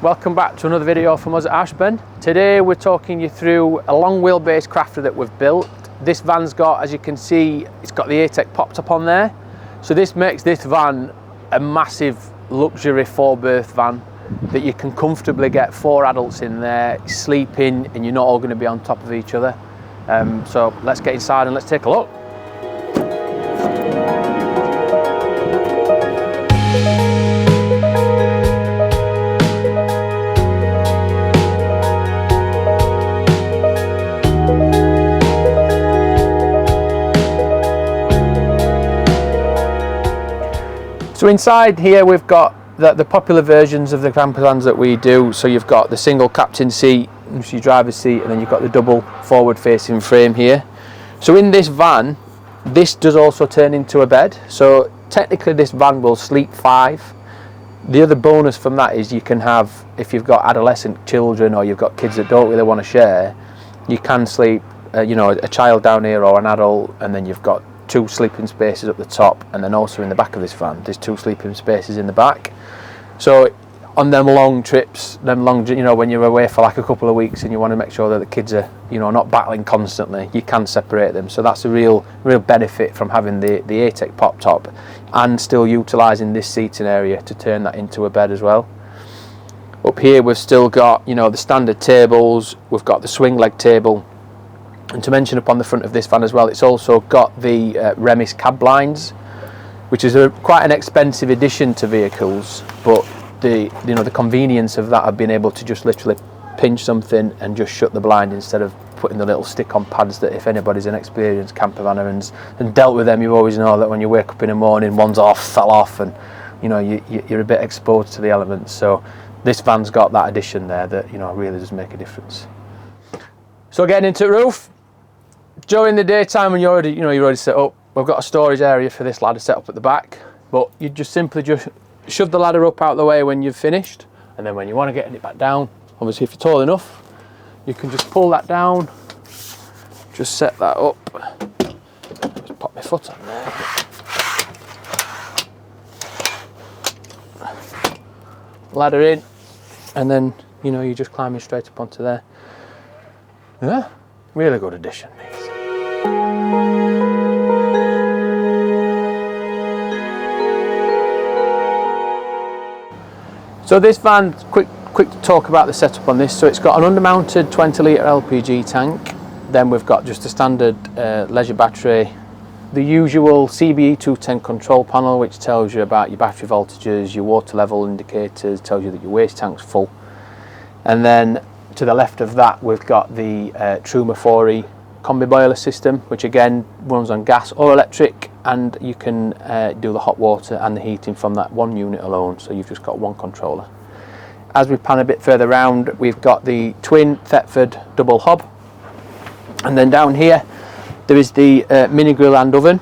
Welcome back to another video from us at Ashben. Today we're talking you through a long wheelbase crafter that we've built. This van's got, as you can see, it's got the ATEC popped up on there. So this makes this van a massive luxury 4-berth van that you can comfortably get 4 adults in there, sleeping, and you're not all going to be on top of each other. So let's get inside and let's take a look. So inside here we've got the popular versions of the campervans that we do. So you've got the single captain seat, which is your driver's seat, and then you've got the double forward facing frame here. So in this van, this does also turn into a bed. So technically this van will sleep 5. The other bonus from that is you can have, if you've got adolescent children or you've got kids that don't really want to share, you can sleep, you know, a child down here or an adult, and then you've got 2 sleeping spaces up the top, and then also in the back of this van there's 2 sleeping spaces in the back. So on them long trips, you know, when you're away for like a couple of weeks and you want to make sure that the kids are, you know, not battling constantly, you can separate them. So that's a real benefit from having the ATEC pop top and still utilising this seating area to turn that into a bed as well. Up here we've still got, you know, the standard tables, we've got the swing leg table. And to mention up on the front of this van as well, it's also got the Remis cab blinds, which is quite an expensive addition to vehicles, but the convenience of that of being able to just literally pinch something and just shut the blind instead of putting the little stick-on pads that, if anybody's an experienced campervanner and dealt with them, you always know that when you wake up in the morning, one's fell off, and you know you're a bit exposed to the elements. So this van's got that addition there that, you know, really does make a difference. So getting into the roof. During the daytime when you're already set up, we've got a storage area for this ladder set up at the back, but you just simply shove the ladder up out of the way when you've finished, and then when you want to get it back down, obviously if you're tall enough, you can just pull that down, just set that up, just pop my foot on there, ladder in, and then, you know, you're just climbing straight up onto there. Yeah, really good addition, these. So this van, quick talk about the setup on this. So it's got an undermounted 20 litre LPG tank. Then we've got just a standard leisure battery, the usual CBE 210 control panel, which tells you about your battery voltages, your water level indicators, tells you that your waste tank's full. And then to the left of that we've got the Truma 4E combi boiler system, which again runs on gas or electric, and you can do the hot water and the heating from that one unit alone, so you've just got one controller. As we pan a bit further round, we've got the twin Thetford double hob, and then down here there is the mini grill and oven,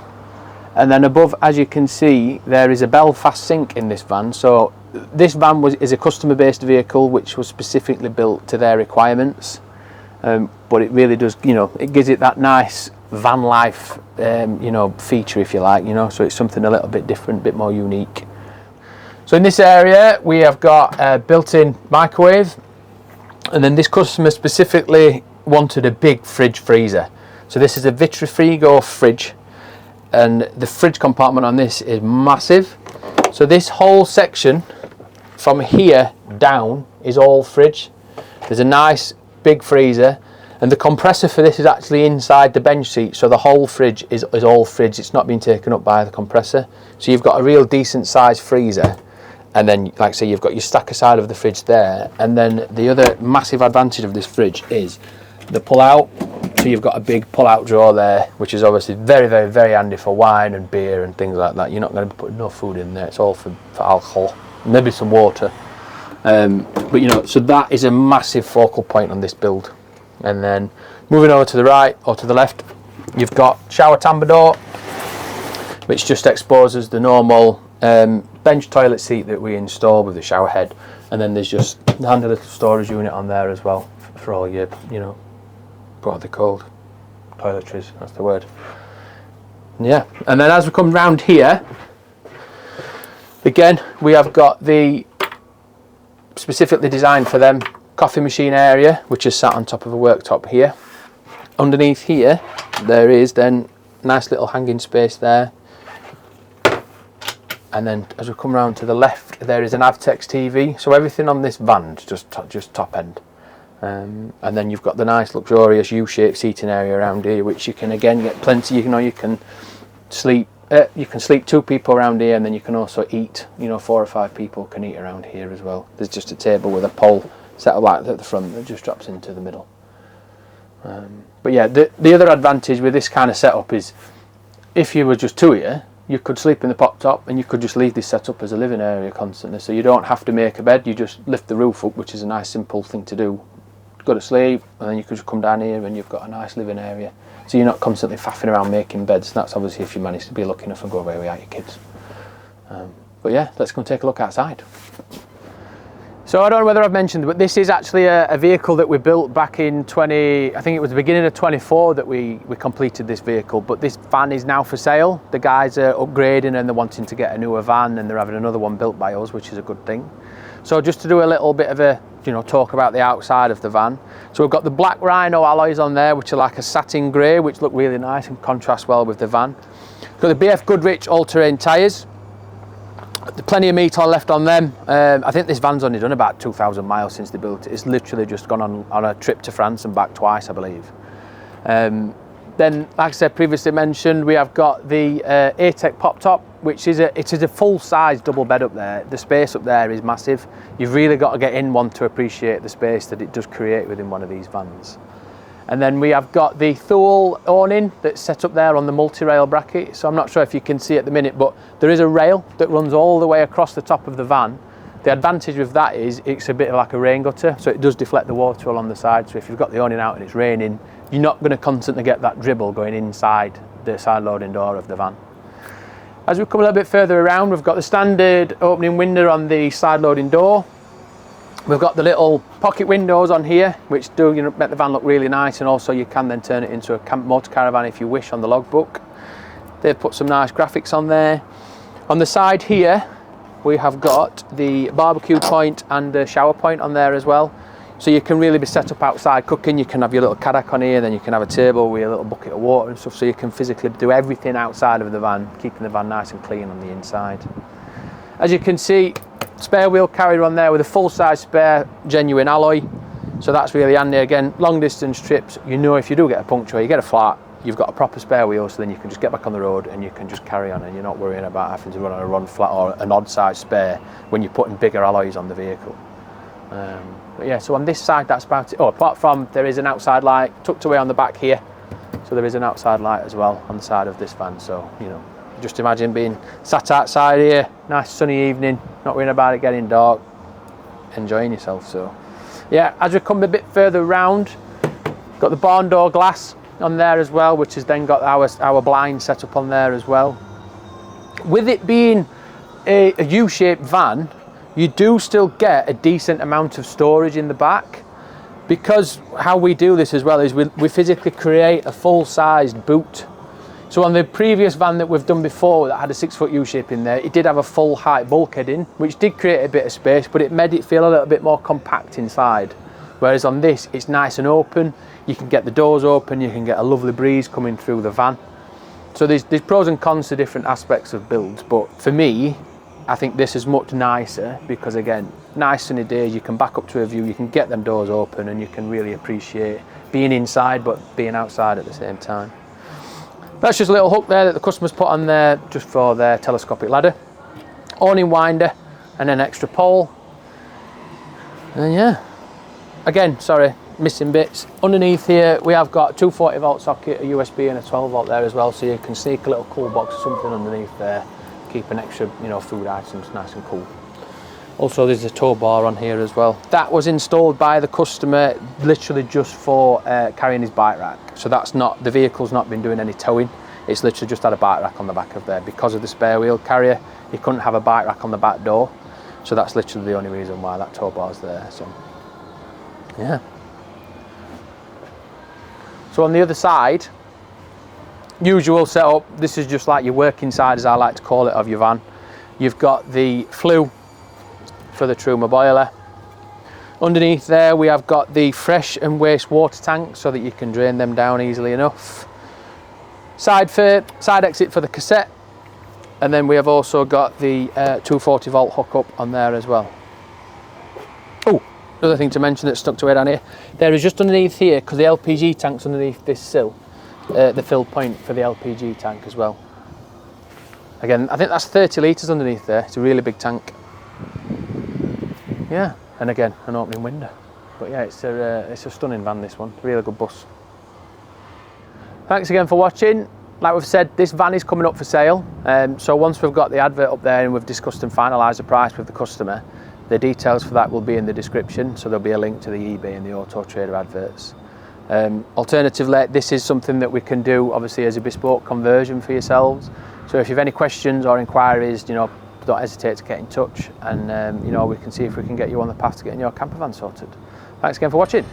and then above, as you can see, there is a Belfast sink in this van. So this van is a customer based vehicle which was specifically built to their requirements. But it really does, you know, it gives it that nice van life, you know, feature, if you like, you know, so it's something a little bit different, a bit more unique. So in this area we have got a built-in microwave, and then this customer specifically wanted a big fridge freezer. So this is a Vitrifrigo fridge, and the fridge compartment on this is massive. So this whole section from here down is all fridge. There's a nice big freezer, and the compressor for this is actually inside the bench seat, so the whole fridge is all fridge. It's not been taken up by the compressor, so you've got a real decent sized freezer. And then, like I say, you've got your stacker side of the fridge there, and then the other massive advantage of this fridge is the pull out. So you've got a big pull out drawer there, which is obviously very, very, very handy for wine and beer and things like that. You're not going to be putting no food in there, it's all for alcohol, maybe some water. But you know, so that is a massive focal point on this build. And then moving over to the right or to the left, you've got shower tambour door, which just exposes the normal bench toilet seat that we install with the shower head, and then there's just a handy little storage unit on there as well for all your, you know, what are they called? Toiletries, that's the word. Yeah, and then as we come round here, again we have got the specifically designed for them. Coffee machine area, which is sat on top of a worktop here. Underneath here, there is then nice little hanging space there. And then as we come around to the left, there is an Avtex TV. So everything on this van's just top end. And then you've got the nice luxurious U-shaped seating area around here, which you can again get plenty. You can sleep 2 people around here, and then you can also eat. 4 or 5 people can eat around here as well. There's just a table with a pole set up like that at the front that just drops into the middle. But yeah, the other advantage with this kind of setup is if you were just 2 here, you could sleep in the pop top and you could just leave this set up as a living area constantly. So you don't have to make a bed, you just lift the roof up, which is a nice simple thing to do. Go to sleep, and then you could just come down here and you've got a nice living area. So you're not constantly faffing around making beds. That's obviously if you manage to be lucky enough and go away without your kids. But yeah, let's go and take a look outside. So I don't know whether I've mentioned, but this is actually a vehicle that we built back in I think it was the beginning of 24 that we completed this vehicle, but this van is now for sale. The guys are upgrading and they're wanting to get a newer van, and they're having another one built by us, which is a good thing. So just to do a little bit of a, talk about the outside of the van. So we've got the black Rhino alloys on there, which are like a satin grey, which look really nice and contrast well with the van. Got the BF Goodrich all-terrain tyres. Plenty of meat on left on them. I think this van's only done about 2,000 miles since they built it. It's literally just gone on a trip to France and back twice, I believe. Then, like I said, previously mentioned, we have got the ATEC pop top, which is a full-size double bed up there. The space up there is massive. You've really got to get in one to appreciate the space that it does create within one of these vans. And then we have got the Thule awning that's set up there on the multi-rail bracket. So I'm not sure if you can see at the minute, but there is a rail that runs all the way across the top of the van. The advantage with that is it's a bit like a rain gutter, so it does deflect the water along the side. So if you've got the awning out and it's raining, you're not going to constantly get that dribble going inside the side loading door of the van. As we come a little bit further around, we've got the standard opening window on the side loading door. We've got the little pocket windows on here, which do make the van look really nice, and also you can then turn it into a motor caravan if you wish on the logbook. They've put some nice graphics on there. On the side here, we have got the barbecue point and the shower point on there as well. So you can really be set up outside cooking. You can have your little Kadak on here, then you can have a table with a little bucket of water and stuff, so you can physically do everything outside of the van, keeping the van nice and clean on the inside. As you can see, spare wheel carrier on there with a full-size spare genuine alloy, so that's really handy. Again, long distance trips, if you do get a puncture, you get a flat, you've got a proper spare wheel, so then you can just get back on the road and you can just carry on, and you're not worrying about having to run on a run flat or an odd size spare when you're putting bigger alloys on the vehicle. But yeah, so on this side, that's about it. Oh, apart from there is an outside light tucked away on the back here, so there is an outside light as well on the side of this van. So just imagine being sat outside here, nice sunny evening, not worrying about it getting dark, enjoying yourself. So yeah, as we come a bit further around, got the barn door glass on there as well, which has then got our blind set up on there as well. With it being a U-shaped van, you do still get a decent amount of storage in the back, because how we do this as well is we physically create a full-sized boot. So on the previous van that we've done before that had a 6-foot U-shape in there, it did have a full height bulkhead in, which did create a bit of space, but it made it feel a little bit more compact inside. Whereas on this, it's nice and open. You can get the doors open, you can get a lovely breeze coming through the van. So there's pros and cons to different aspects of builds, but for me, I think this is much nicer because, again, nice sunny days, you can back up to a view, you can get them doors open, and you can really appreciate being inside but being outside at the same time. That's just a little hook there that the customers put on there just for their telescopic ladder. Awning winder and an extra pole. And yeah, again, sorry, missing bits. Underneath here we have got a 240 volt socket, a USB and a 12 volt there as well, so you can sneak a little cool box or something underneath there. Keep an extra, food items nice and cool. Also, there's a tow bar on here as well. That was installed by the customer literally just for carrying his bike rack. So the vehicle's not been doing any towing. It's literally just had a bike rack on the back of there. Because of the spare wheel carrier, he couldn't have a bike rack on the back door. So that's literally the only reason why that tow bar's there. So, yeah. So on the other side, usual setup, this is just like your working side, as I like to call it, of your van. You've got the flue for the Truma boiler. Underneath there we have got the fresh and waste water tank so that you can drain them down easily enough. Side exit for the cassette, and then we have also got the 240 volt hookup on there as well. Oh, another thing to mention that's stuck to it down here, there is just underneath here, because the LPG tank's underneath this sill, the fill point for the LPG tank as well. Again, I think that's 30 litres underneath there. It's a really big tank. Yeah, and again, an opening window. But yeah, it's a stunning van, this one. Really good bus. Thanks again for watching. Like we've said, this van is coming up for sale. So once we've got the advert up there and we've discussed and finalised the price with the customer, the details for that will be in the description. So there'll be a link to the eBay and the Auto Trader adverts. Alternatively, this is something that we can do obviously as a bespoke conversion for yourselves. So if you have any questions or inquiries, don't hesitate to get in touch, and we can see if we can get you on the path to getting your camper van sorted. Thanks again for watching.